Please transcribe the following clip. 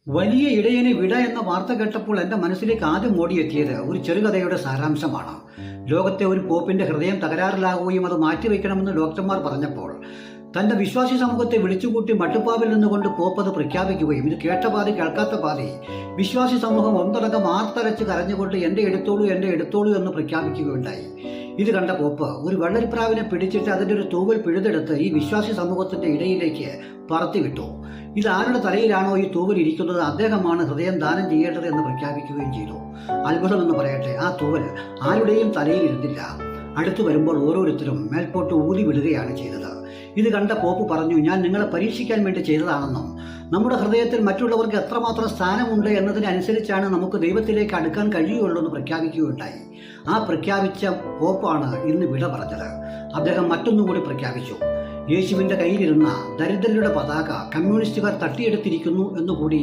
വലിയ ഇടയനെ വിട എന്ന വാർത്ത കേട്ടപ്പോൾ എന്റെ മനസ്സിലേക്ക് ആദ്യം ഓടിയെത്തിയത് ഒരു ചെറുകഥയുടെ സാരാംശമാണ്. ലോകത്തെ ഒരു പോപ്പിന്റെ ഹൃദയം തകരാറിലാകുകയും അത് മാറ്റിവെക്കണമെന്ന് ഡോക്ടർമാർ പറഞ്ഞപ്പോൾ തന്റെ വിശ്വാസി സമൂഹത്തെ വിളിച്ചുകൂട്ടി മട്ടുപ്പാവിൽ നിന്നുകൊണ്ട് പോപ്പ് അത് പ്രഖ്യാപിക്കുകയും ഇത് കേട്ട പാതി കേൾക്കാത്ത പാതി വിശ്വാസി സമൂഹം ഒന്നടങ്കം ആർത്തരച്ച് കരഞ്ഞുകൊണ്ട് എന്റെ എടുത്തോളൂ എന്ന് പ്രഖ്യാപിക്കുകയുണ്ടായി. ഇത് കണ്ട പോപ്പ് ഒരു വെള്ളരിപ്രാവിനെ പിടിച്ചിട്ട് അതിന്റെ ഒരു തൂവൽ പിഴുതെടുത്ത് ഈ വിശ്വാസി സമൂഹത്തിന്റെ ഇടയിലേക്ക് പറത്തിവിട്ടു. ഇത് ആരുടെ തലയിലാണോ ഈ തൂവൽ ഇരിക്കുന്നത് അദ്ദേഹമാണ് ഹൃദയം ദാനം ചെയ്യേണ്ടത് എന്ന് പ്രഖ്യാപിക്കുകയും ചെയ്തു. അത്ഭുതമെന്ന് പറയട്ടെ, ആ തൂവൽ ആരുടെയും തലയിൽ ഇരുന്നില്ല. അടുത്തു വരുമ്പോൾ ഓരോരുത്തരും മേൽപോട്ട് ഊതി വിടുകയാണ് ചെയ്തത്. ഇത് കണ്ട പോപ്പ് പറഞ്ഞു, ഞാൻ നിങ്ങളെ പരീക്ഷിക്കാൻ വേണ്ടി ചെയ്തതാണെന്നും നമ്മുടെ ഹൃദയത്തിൽ മറ്റുള്ളവർക്ക് എത്രമാത്രം സ്ഥാനമുണ്ട് എന്നതിനനുസരിച്ചാണ് നമുക്ക് ദൈവത്തിലേക്ക് അടുക്കാൻ കഴിയുള്ളൂ എന്ന് പ്രഖ്യാപിക്കുകയുണ്ടായി. ആ പ്രഖ്യാപിച്ച പോപ്പാണ് ഇന്ന് വിട പറഞ്ഞത്. അദ്ദേഹം മറ്റൊന്നും കൂടി പ്രഖ്യാപിച്ചു. യേശുവിന്റെ കയ്യിലിരുന്ന ദരിദ്രരുടെ പതാക കമ്മ്യൂണിസ്റ്റുകാർ തട്ടിയെടുത്തിരിക്കുന്നു എന്നുകൂടി